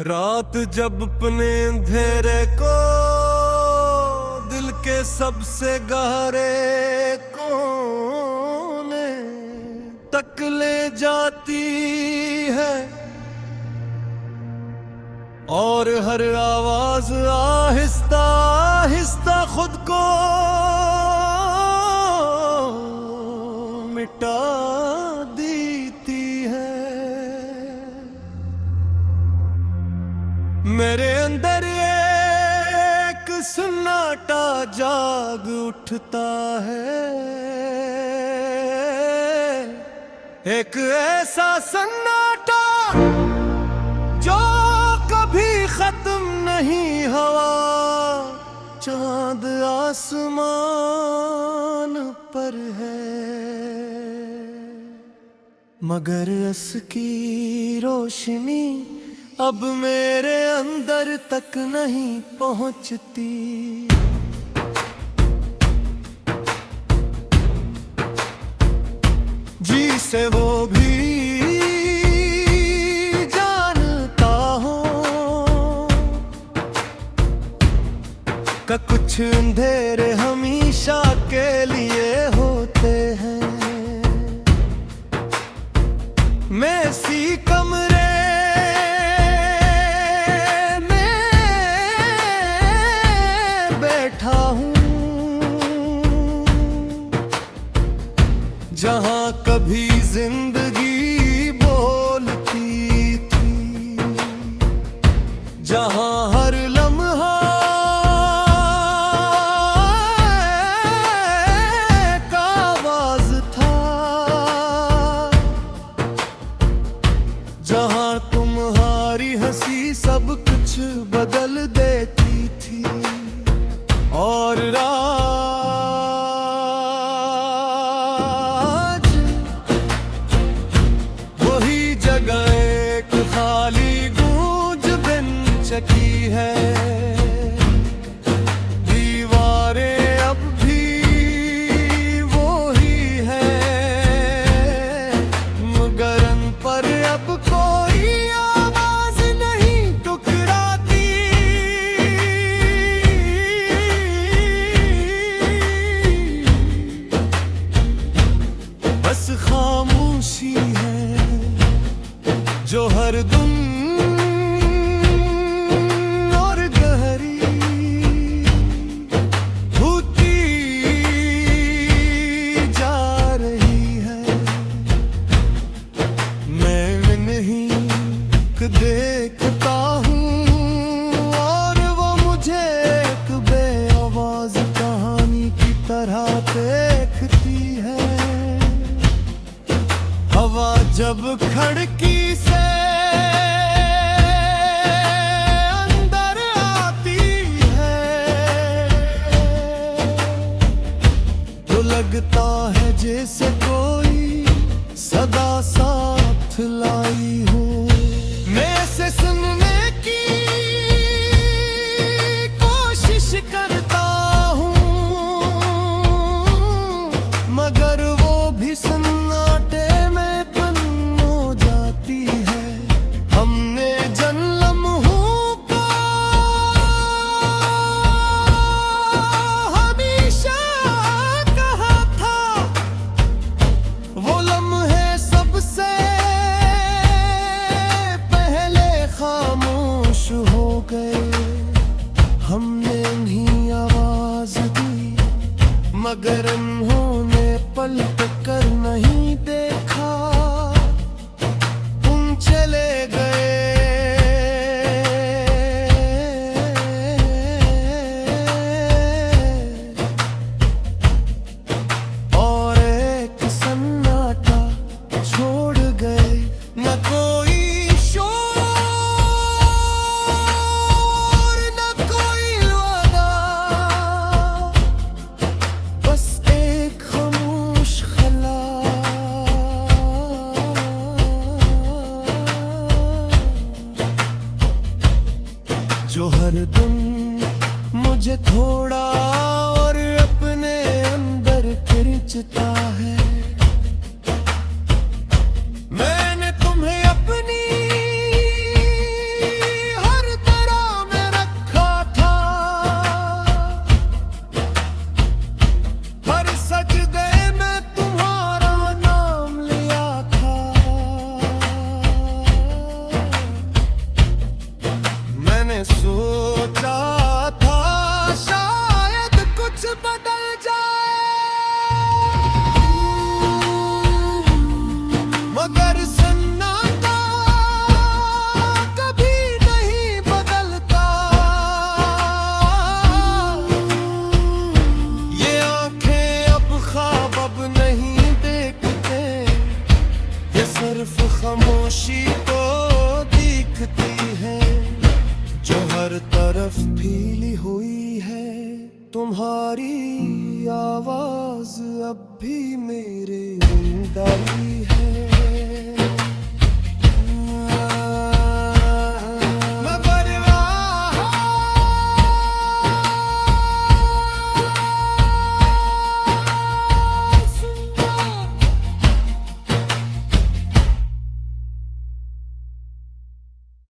रात जब अपने अंधेरे को दिल के सबसे गहरे कोने तक ले जाती है और हर आवाज आहिस्ता आहिस्ता खुद को मिटा देती है। मेरे अंदर एक सन्नाटा जाग उठता है, एक ऐसा सन्नाटा जो कभी खत्म नहीं। हवा चांद आसमान पर है, मगर उसकी रोशनी अब मेरे अंदर तक नहीं पहुंचती। जी से वो भी जानता हूँ कि कुछ अंधेरे हमेशा के लिए होते हैं। मैं इसी कमरे जहाँ कभी जिंदगी बोलती थी, जहाँ हर लम्हा का आवाज था, जहाँ तुम्हारी हंसी सब कुछ बदल देती थी। और की है दीवारें अब भी वो ही है, मगर उन पर अब कोई आवाज नहीं टकराती। बस खामोशी है जो हर दिन देखता हूँ और वो मुझे एक बेआवाज कहानी की तरह देखती है। हवा जब खिड़की से अंदर आती है तो लगता है जैसे कोई सदा साथ लाई हो। से सुनने की कोशिश करता हूँ, मगर वो भी सन्नाटे में बंद हो जाती है। हमने लम्हों को हमेशा कहा था, वो लम्हे सबसे खामोश हो गए। हमने नहीं आवाज दी, मगर उन्होंने पलट कर नहीं देखा, तुम चले गए। और एक सन्नाटा छोड़ गए, न कोई जो हर दिन मुझे थोड़ा और अपने अंदर खींचता है। मैंने तुम्हें अपनी मैं सोचा था शायद कुछ बदल जाए, मगर सन्नाटा कभी नहीं बदलता। ये आंखें अब ख्वाब अब नहीं देखते, ये सिर्फ खामोशी को दिखती है जो हर तरफ फैली हुई है। तुम्हारी आवाज अब भी मेरे अंदर ही है। मैं बढ़ रहा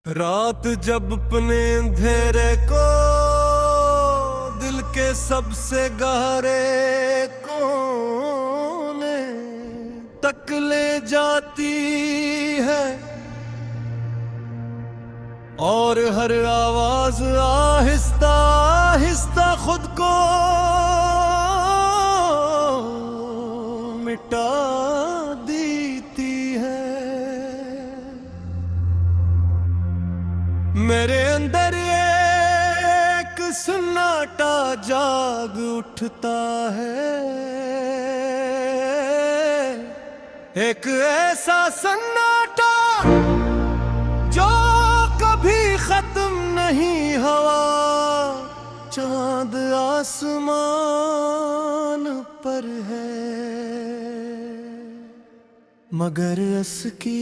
रात जब अपने अंधेरे को दिल के सबसे गहरे कोने तक ले जाती है, और हर आवाज आहिस्ता आहिस्ता खुद को मिटा देती है। मेरे अंदर एक सन्नाटा जाग उठता है, एक ऐसा सन्नाटा जो कभी खत्म नहीं। हवा चांद आसमान पर है, मगर उसकी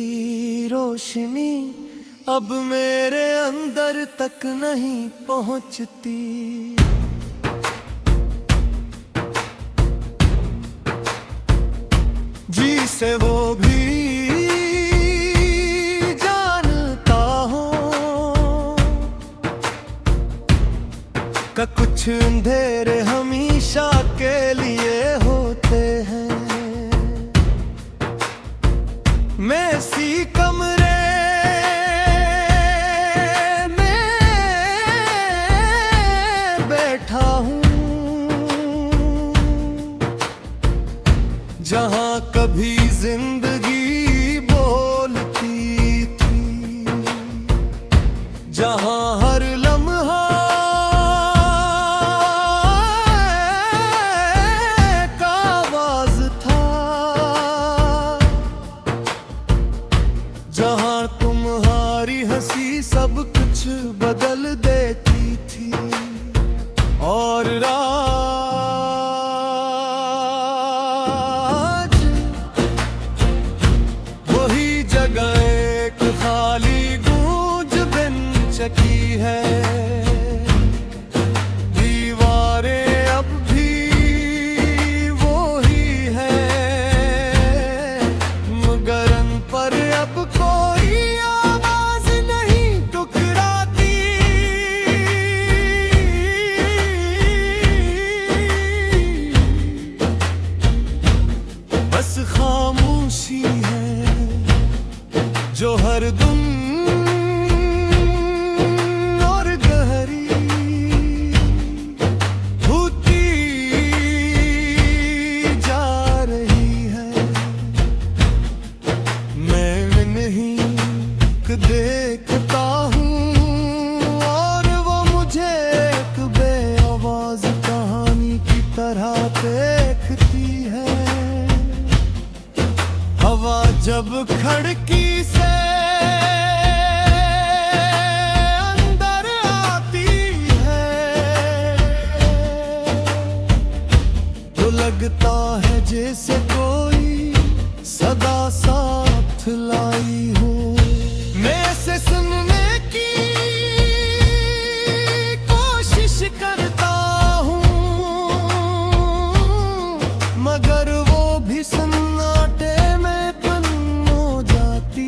रोशनी अब मेरे अंदर तक नहीं पहुंचती। जी से वो भी जानता हूँ कि कुछ अंधेरे हमेशा के लिए होते हैं। मैं सी कमरे जहाँ कभी जिंदगी बोलती थी, जहाँ हर लम्हा का आवाज था, जहाँ तुम्हारी हंसी सब कुछ बदल देती थी। और की है दीवारें अब भी वो ही है, मगर उन पर अब कोई आवाज नहीं टकराती। बस खामोशी है जो हर दम देखता हूँ, और वो मुझे एक बेआवाज कहानी की तरह देखती है। हवा जब खिड़की से अंदर आती है तो लगता है जैसे कोई सदा साथ लाई हो। मैं से सुनने की कोशिश करता हूँ, मगर वो भी सन्नाटे में बंद हो जाती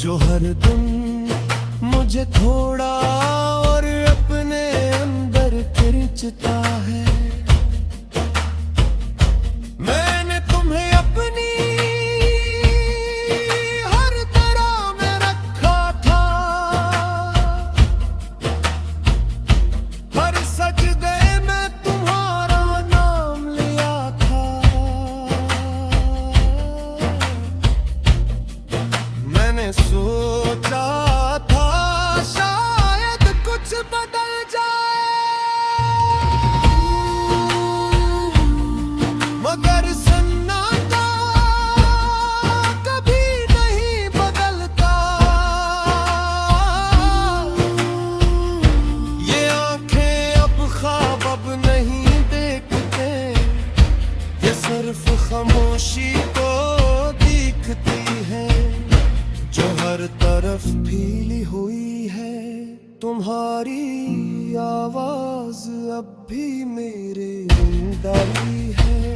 जो हर दिन मुझे थोड़ा और अपने अंदर खींचता है। मैंने तुम्हें अपनी हर तरह में रखा था, हर सजदे में तुम्हारा नाम लिया था। मैंने सोचा था शायद कुछ बदल जाए, मगर सन्नाटा कभी नहीं बदलता। ये आंखें अब ख्वाब अब नहीं देखते, ये सिर्फ खामोशी को दिखती है जो हर तरफ फैली हुई है। तुम्हारी आवाज अब भी मेरे अंदर ही है।